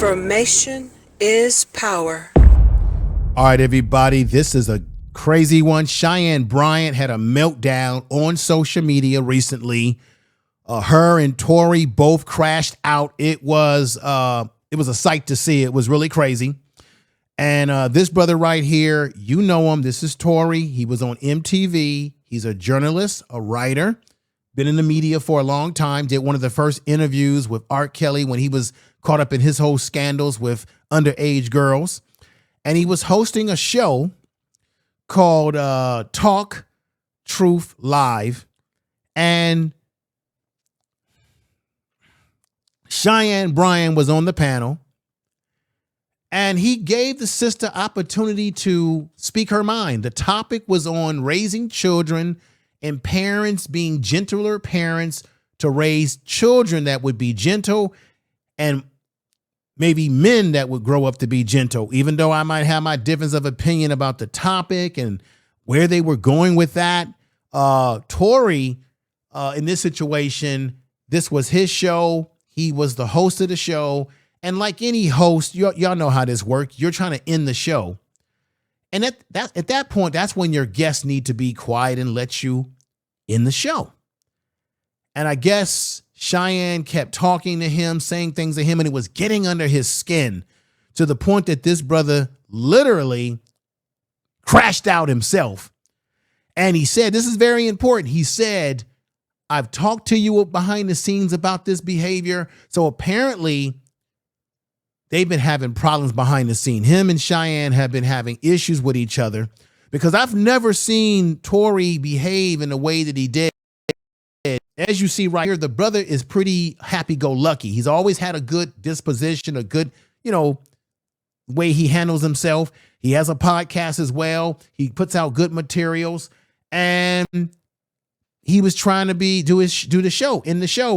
Information is power. All right, everybody, this is a crazy one. Cheyenne Bryant had a meltdown on social media recently. Her and Toure both crashed out. It was a sight to see. It was really crazy. And this brother right here, you know him. This is Toure. He was on MTV. He's a journalist, a writer, been in the media for a long time. Did one of the first interviews with R. Kelly when he was caught up in his whole scandals with underage girls. And he was hosting a show called Talk Truth Live. And Cheyenne Bryant was on the panel. And he gave the sister opportunity to speak her mind. The topic was on raising children and parents being gentler parents to raise children that would be gentle, and maybe men that would grow up to be gentle, even though I might have my difference of opinion about the topic and where they were going with that. Toure, in this situation, this was his show. He was the host of the show. And like any host, y'all know how this works. You're trying to end the show. And at that point, that's when your guests need to be quiet and let you end the show. And I guess Cheyenne kept talking to him, saying things to him, and it was getting under his skin to the point that this brother literally crashed out himself. And he said, this is very important. He said, I've talked to you behind the scenes about this behavior. So apparently they've been having problems behind the scene. Him and Cheyenne have been having issues with each other because I've never seen Toure behave in the way that he did. As you see right here, the brother is pretty happy-go-lucky. He's always had a good disposition, a good, way he handles himself. He has a podcast as well. He puts out good materials, and he was trying to do the show,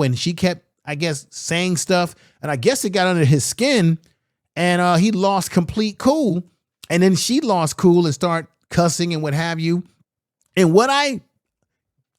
and she kept, I guess, saying stuff, and I guess it got under his skin, and he lost complete cool, and then she lost cool and started cussing and what have you. And what I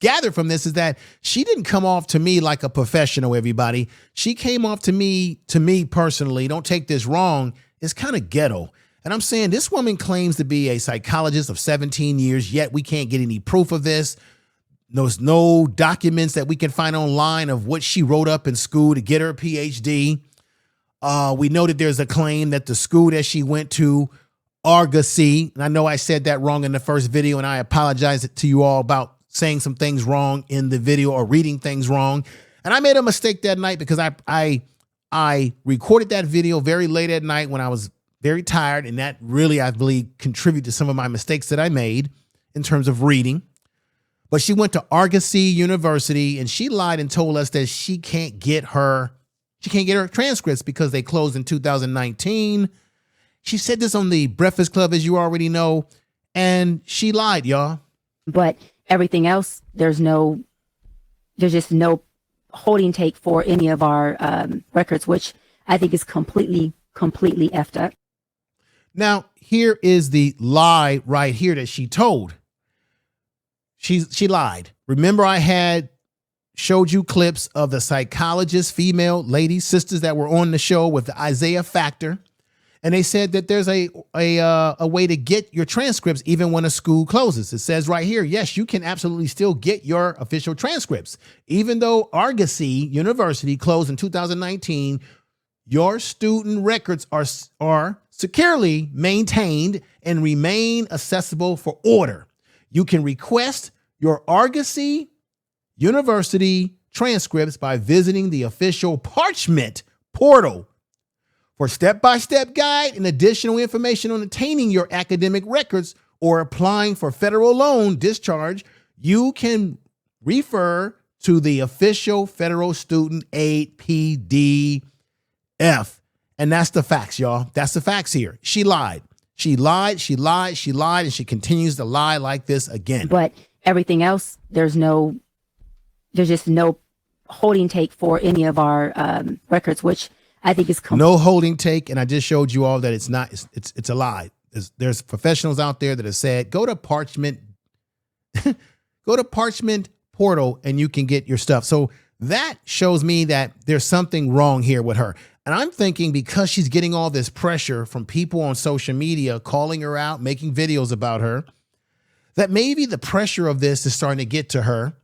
gathered from this is that she didn't come off to me like a professional, everybody. She came off to me personally, don't take this wrong, it's kind of ghetto. And I'm saying this woman claims to be a psychologist of 17 years, yet we can't get any proof of this. There's no documents that we can find online of what she wrote up in school to get her PhD. We know that there's a claim that the school that she went to, Argosy, and I know I said that wrong in the first video, and I apologize to you all about saying some things wrong in the video or reading things wrong. And I made a mistake that night because I recorded that video very late at night when I was very tired, and that really, I believe, contributed to some of my mistakes that I made in terms of reading. But she went to Argosy University, and she lied and told us that she can't get her transcripts because they closed in 2019. She said this on the Breakfast Club, as you already know, and she lied, y'all. But everything else, there's just no holding take for any of our records, which I think is completely effed up. Now, here is the lie right here that she told. She lied. Remember, I had showed you clips of the psychologists, female ladies, sisters that were on the show with the Isaiah Factor. And they said that there's a way to get your transcripts even when a school closes. It says right here, yes, you can absolutely still get your official transcripts. Even though Argosy University closed in 2019, your student records are securely maintained and remain accessible for order. You can request your Argosy University transcripts by visiting the official Parchment portal. For step-by-step guide and additional information on obtaining your academic records or applying for federal loan discharge, you can refer to the official Federal Student Aid PDF. And that's the facts, y'all. That's the facts here. She lied. She lied, and she continues to lie like this again. But everything else, there's just no holding take for any of our records, which I think is no holding take. And I just showed you all that it's not, it's a lie. There's professionals out there that have said, go to Parchment portal and you can get your stuff. So That shows me that there's something wrong here with her. And I'm thinking because she's getting all this pressure from people on social media, calling her out, making videos about her, that maybe the pressure of this is starting to get to her.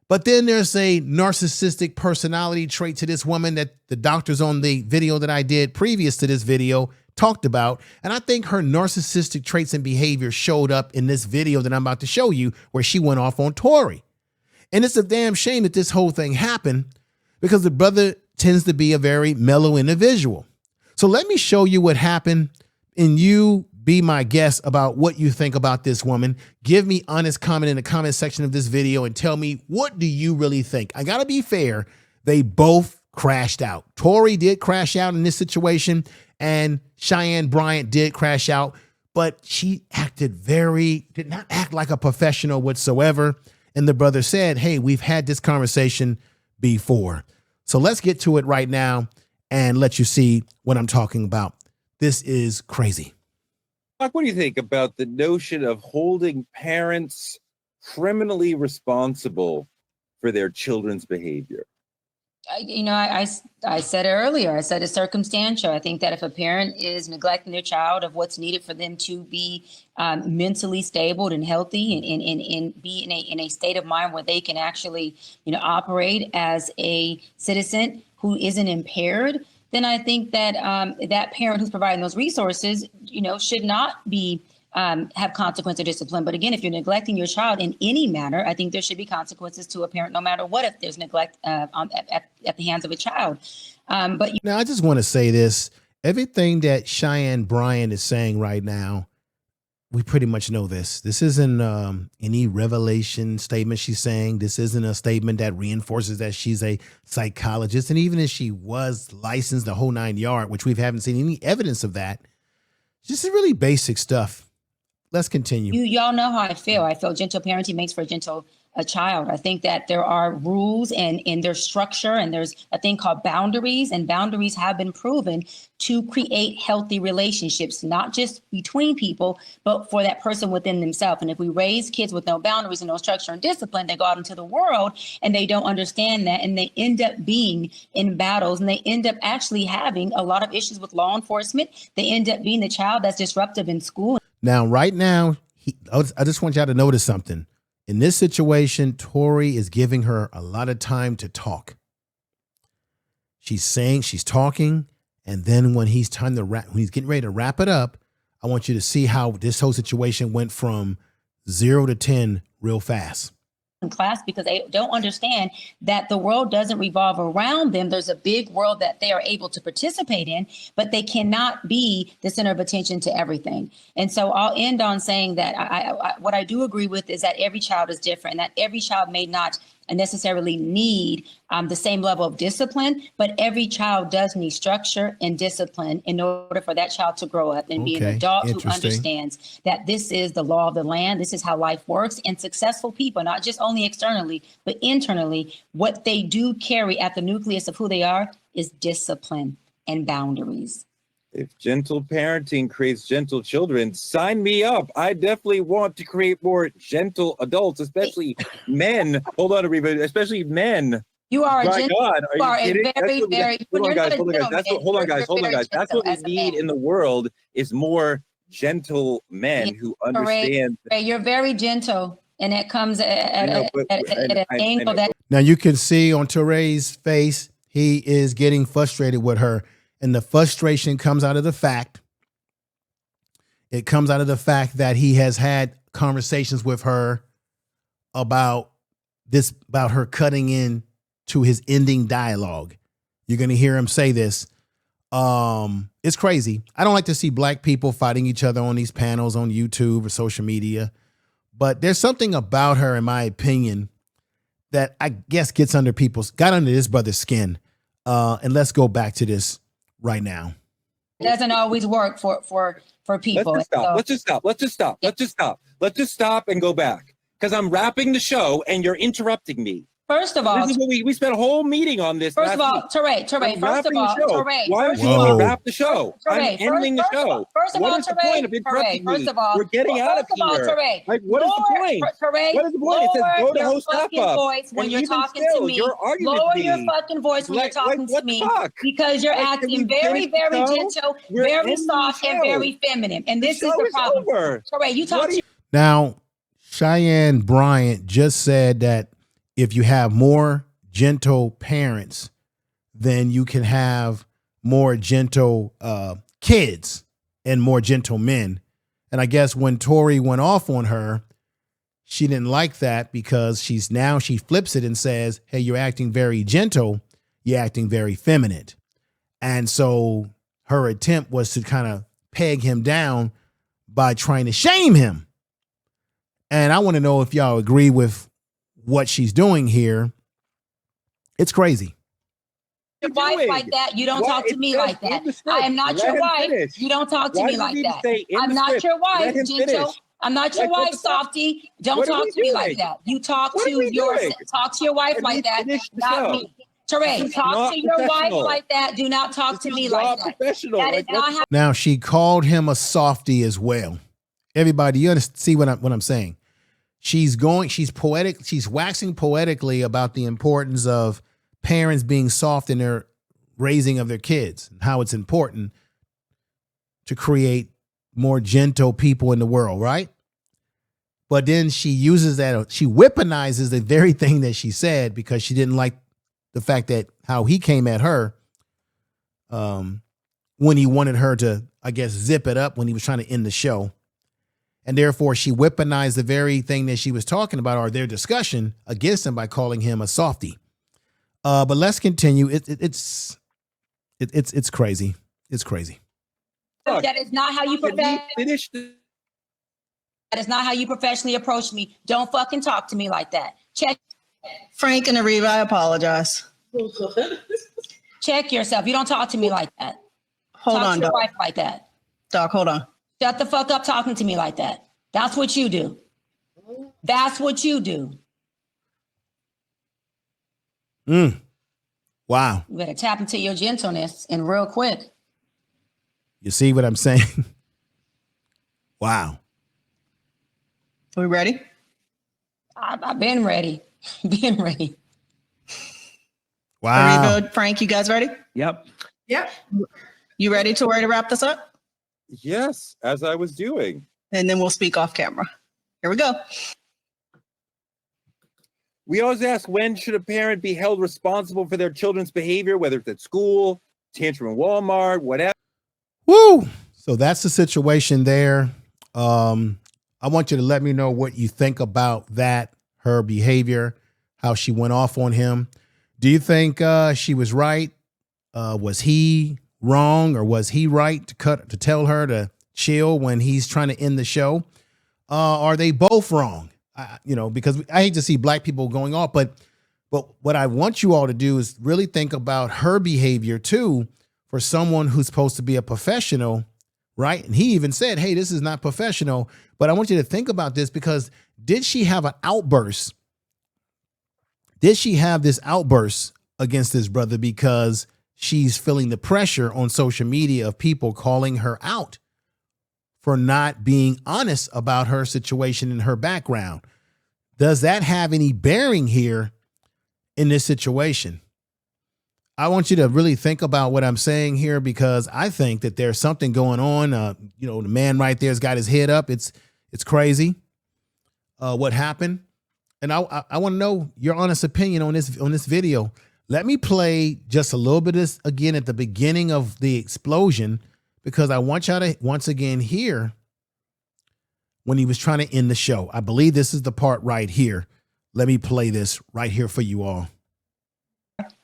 But then there's a narcissistic personality trait to this woman that the doctors on the video that I did previous to this video talked about. And I think her narcissistic traits and behavior showed up in this video that I'm about to show you, where she went off on Toure. And it's a damn shame that this whole thing happened, because the brother tends to be a very mellow individual. So let me show you what happened, and you be my guest about what you think about this woman. Give me honest comment in the comment section of this video and tell me, what do you really think? I gotta be fair. They both crashed out. Toure did crash out in this situation, and Cheyenne Bryant did crash out, but she did not act like a professional whatsoever. And the brother said, hey, we've had this conversation before. So let's get to it right now and let you see what I'm talking about. This is crazy. What do you think about the notion of holding parents criminally responsible for their children's behavior? I said it earlier. I said it's circumstantial. I think that if a parent is neglecting their child of what's needed for them to be mentally stable and healthy and be in a state of mind where they can actually, operate as a citizen who isn't impaired, then I think that that parent who's providing those resources, should not be have consequence or discipline. But again, if you're neglecting your child in any manner, I think there should be consequences to a parent, no matter what, if there's neglect at the hands of a child. Now, I just want to say this. Everything that Cheyenne Bryant is saying right now, we pretty much know this. This isn't any revelation statement she's saying. This isn't a statement that reinforces that she's a psychologist. And even if she was licensed the whole 9 yards, which we haven't seen any evidence of that, just really basic stuff. Let's continue. Y'all know how I feel. I feel gentle parenting makes for a child. I think that there are rules and there's structure, and there's a thing called boundaries, and boundaries have been proven to create healthy relationships, not just between people, but for that person within themselves. And if we raise kids with no boundaries and no structure and discipline, they go out into the world and they don't understand that, and they end up being in battles, and they end up actually having a lot of issues with law enforcement. They end up being the child that's disruptive in school. Now, right now, I just want y'all to notice something. In this situation, Toure is giving her a lot of time to talk. She's talking, and then when he's when he's getting ready to wrap it up, I want you to see how this whole situation went from 0 to 10 real fast. In class, because they don't understand that the world doesn't revolve around them. There's a big world that they are able to participate in, but they cannot be the center of attention to everything. And so I'll end on saying that what I do agree with is that every child is different, and that every child may not necessarily need the same level of discipline, but every child does need structure and discipline in order for that child to grow up and be an adult who understands that this is the law of the land. This is how life works. And successful people, not just only externally, but internally, what they do carry at the nucleus of who they are is discipline and boundaries. If gentle parenting creates gentle children, sign me up. I definitely want to create more gentle adults, especially men. Hold on, Ariba, especially men. You are My a God, are you kidding? very. Hold on, guys. That's what we need in the world is more gentle men who understand. You're very gentle, and it comes at an angle that. Now you can see on Touré's face, he is getting frustrated with her. And the frustration comes out of the fact, that he has had conversations with her about her cutting in to his ending dialogue. You're going to hear him say this. It's crazy. I don't like to see black people fighting each other on these panels on YouTube or social media, but there's something about her, in my opinion, that I guess got under this brother's skin. And let's go back to this right now. It doesn't always work for people. Let's just stop and go back, because I'm wrapping the show and you're interrupting me. First of all, this is what we spent a whole meeting on this. first of all, week. Touré, I'm first of wrapping all, the show. Touré, Why would first you of Whoa. all, wrap the show? I'm Touré, ending the show. First of What all, is the Touré, point of interrupting first me? of all, We're getting out of first of all, here. Touré, Like, what is the point? Touré, What is the point? It says lower go to your host stuff fucking up. voice when And you're even talking still, to me. you're arguing Lower with your me. fucking voice when you're talking to what me fuck? because you're Like, can acting we very, finish the very show? gentle, We're very ending the soft, and show. very feminine. And The this is show the is problem. over. Touré, you talk What are to you- Now, Cheyenne Bryant just said that if you have more gentle parents, then you can have more gentle kids and more gentle men. And I guess when Toure went off on her, she didn't like that because she flips it and says, hey, you're acting very gentle. You're acting very feminine. And so her attempt was to kind of peg him down by trying to shame him. And I want to know if y'all agree with what she's doing here. It's crazy. your wife like that. You don't Why? talk to It me says like in that. the script. I am not Let your him wife. finish. You don't talk to Why me does it like need to that. say in I'm the not script? your Let wife, him gentle. finish. I'm not your Like, what wife, the fuck? softy. Don't What are talk we to me like doing? that. You talk What are to we your doing? talk to your wife Let like me that, finish the not show. me. Touré, This is talk not to your wife professional. like that. Do not talk to This me is like not that. professional. That is Like, not how Now she called him a softy as well. Everybody, you see what I'm saying? She's poetic. She's waxing poetically about the importance of parents being soft in their raising of their kids and how it's important to create more gentle people in the world, right? But then she uses that, she weaponizes the very thing that she said because she didn't like the fact that how he came at her when he wanted her to, I guess, zip it up when he was trying to end the show. And therefore, she weaponized the very thing that she was talking about or their discussion against him by calling him a softy. But let's continue. It's crazy. It's crazy. that is not how you Can we profess. finish the That is not how you professionally approach me. Don't fucking talk to me like that. Frank and Ariva, I apologize. Check yourself. You don't talk to me like that. Hold talk on, to your Doc. wife like that. Doc, hold on. Shut the fuck up talking to me like that. That's what you do. That's what you do. Wow. You better tap into your gentleness and real quick. You see what I'm saying? Wow. Are we ready? I've been ready. Been ready. Wow. Ariva, Frank, you guys ready? Yep. Yep. You ready to wrap this up? Yes, as I was doing. And then we'll speak off camera. Here we go. We always ask, when should a parent be held responsible for their children's behavior, whether it's at school, tantrum in Walmart, whatever? Woo. So that's the situation there. I want you to let me know what you think about that, her behavior, how she went off on him. Do you think she was right? Was he wrong, or was he right to tell her to chill when he's trying to end the show? Are they both wrong? Because I hate to see black people going off, but what I want you all to do is really think about her behavior too, for someone who's supposed to be a professional, right? And he even said, hey, this is not professional, but I want you to think about this, because did she have an outburst? Did she have this outburst against this brother because she's feeling the pressure on social media of people calling her out for not being honest about her situation and her background? Does that have any bearing here in this situation? I want you to really think about what I'm saying here, because I think that there's something going on. The man right there's got his head up. It's crazy what happened. And I want to know your honest opinion on this video. Let me play just a little bit of this again at the beginning of the explosion, because I want y'all to once again hear when he was trying to end the show. I believe this is the part right here. Let me play this right here for you all.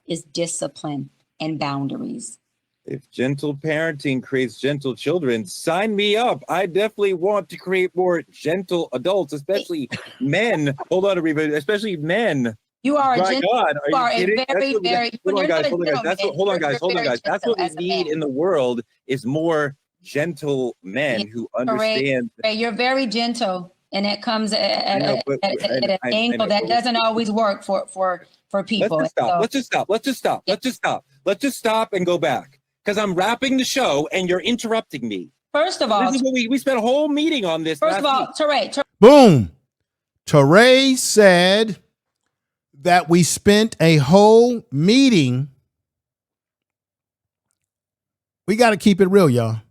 Is discipline and boundaries. If gentle parenting creates gentle children, sign me up. I definitely want to create more gentle adults, especially men. Hold on, Ariva, especially men. You are a My gentle. God, You are are you a kidding? very, very. Hold on, guys. Hold That's what we need in the world, is more gentle men who understand. You're very gentle. and it comes I know, at but an I angle know, that but doesn't always work for people. let's just stop. So- Let's just stop. Let's just stop. Let's just stop. Let's just stop and go back because I'm wrapping the show and you're interrupting me. First of all, This is what we spent a whole meeting on this. first of all, week. Touré, Boom. Touré said that we spent a whole meeting. We got to keep it real, y'all.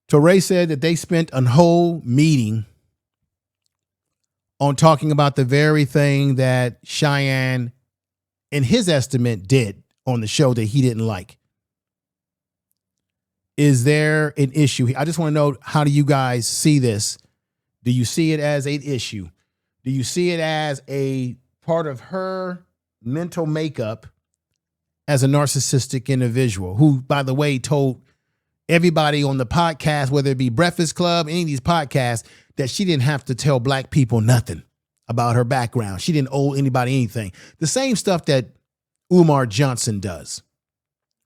Touré said that they spent a whole meeting on talking about the very thing that Cheyenne, in his estimate, did on the show that he didn't like. Is there an issue? I just want to know, how do you guys see this? Do you see it as an issue? Do you see it as a part of her mental makeup as a narcissistic individual who, by the way, told everybody on the podcast, whether it be Breakfast Club, any of these podcasts, that she didn't have to tell black people nothing about her background. She didn't owe anybody anything. The same stuff that Umar Johnson does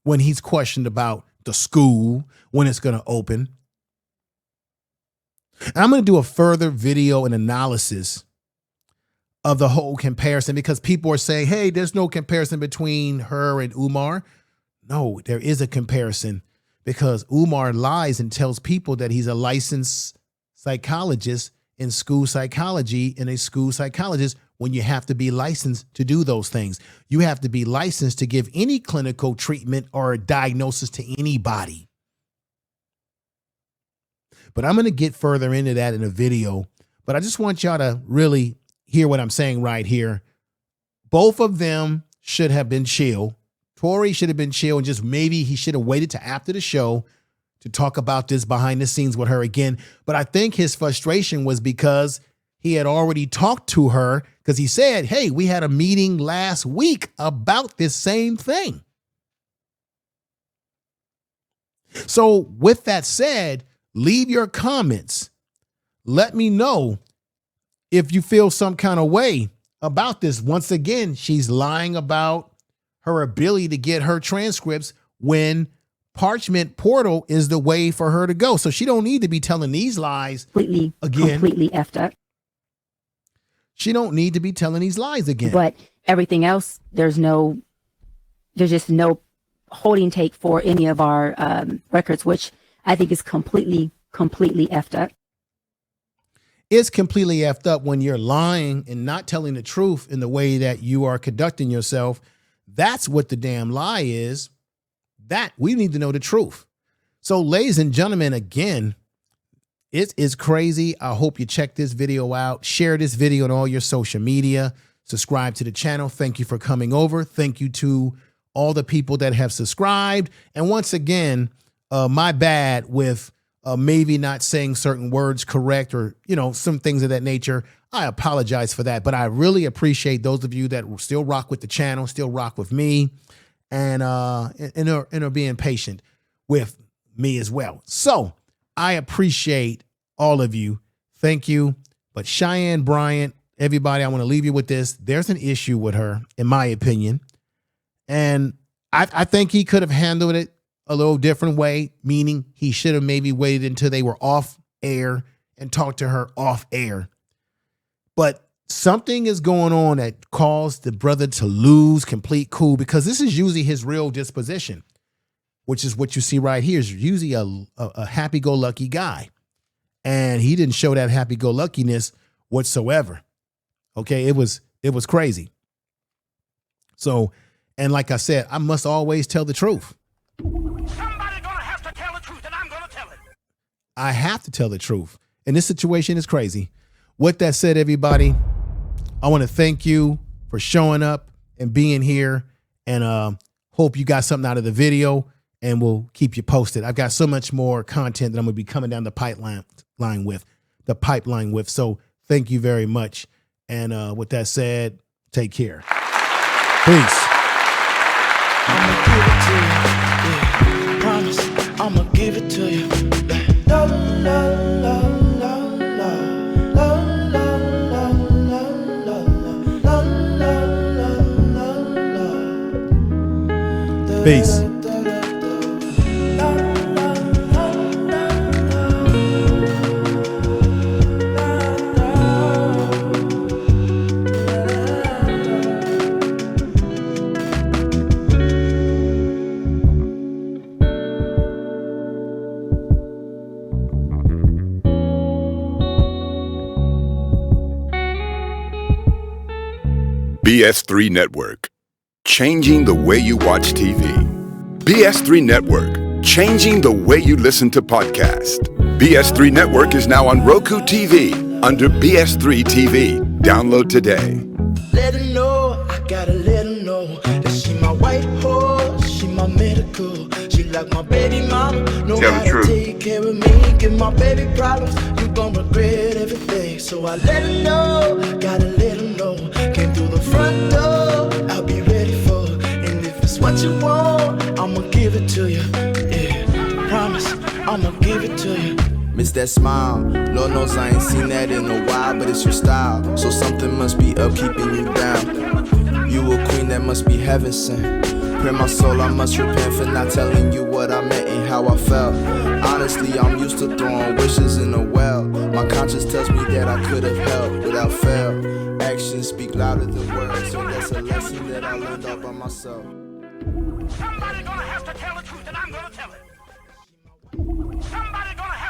when he's questioned about the school, when it's going to open. And I'm going to do a further video and analysis of the whole comparison because people are saying, hey, there's no comparison between her and Umar. No, there is a comparison because Umar lies and tells people that he's a licensed psychologist in school psychology and a school psychologist when you have to be licensed to do those things. You have to be licensed to give any clinical treatment or diagnosis to anybody. But I'm going to get further into that in a video. But I just want y'all to really hear what I'm saying right here. Both of them should have been chill. Touré should have been chill and just maybe he should have waited to after the show to talk about this behind the scenes with her again. But I think his frustration was because he had already talked to her because he said, hey, we had a meeting last week about this same thing. So with that said, leave your comments. Let me know if you feel some kind of way about this. Once again, she's lying about her ability to get her transcripts when Parchment Portal is the way for her to go. So she don't need to be telling these lies again. Completely effed up. She don't need to be telling these lies again. But everything else, there's just no holding take for any of our records, which I think is completely effed up. It's completely effed up when you're lying and not telling the truth in the way that you are conducting yourself. That's what the damn lie is. That we need to know the truth. So, ladies and gentlemen, again, it is crazy. I hope you check this video out. Share this video on all your social media. Subscribe to the channel. Thank you for coming over. Thank you to all the people that have subscribed. And once again, my bad with maybe not saying certain words correct or, some things of that nature. I apologize for that. But I really appreciate those of you that still rock with the channel, still rock with me, and are being patient with me as well. So I appreciate all of you. Thank you. But Cheyenne Bryant, everybody, I want to leave you with this. There's an issue with her, in my opinion. And I think he could have handled it a little different way, meaning he should have maybe waited until they were off air and talked to her off air. But something is going on that caused the brother to lose complete cool, because this is usually his real disposition, which is what you see right here. Is usually a happy-go-lucky guy. And he didn't show that happy-go-luckiness whatsoever. Okay, it was crazy. So, and like I said, I must always tell the truth. Somebody gonna have to tell the truth, and I'm gonna tell it. I have to tell the truth. And this situation is crazy. With that said, everybody, I want to thank you for showing up and being here, and hope you got something out of the video, and we'll keep you posted. I've got so much more content that I'm going to be coming down the pipeline with. So thank you very much. And with that said, take care. Peace. I'ma give it to you, yeah. Promise, I'ma give it to you. La, la, la, la, la, la, la, la, la, la, la, la, la. Peace. BS3 Network, changing the way you watch TV. BS3 Network, changing the way you listen to podcasts. BS3 Network is now on Roku TV under BS3 TV. Download today. Let her know, I gotta let her know that she my white horse, she my medical. She like my baby mama, know how to take care of me. Give my baby problems, you gon' regret every day. So I let her know, gotta let her know. Came through the front door, I'll be ready for her. And if it's what you want, I'ma give it to you. Yeah, promise, I'ma give it to you. Miss that smile, Lord knows I ain't seen that in a while, but it's your style, so something must be up keeping you down. You a queen that must be heaven sent. Pray my soul, I must repent for not telling you what I meant and how I felt. Honestly, I'm used to throwing wishes in a well. My conscience tells me that I could have helped without fail. Actions speak louder than words, so that's a lesson that I learned all by myself. Somebody gonna have to tell the truth, and I'm gonna tell it. Somebody gonna have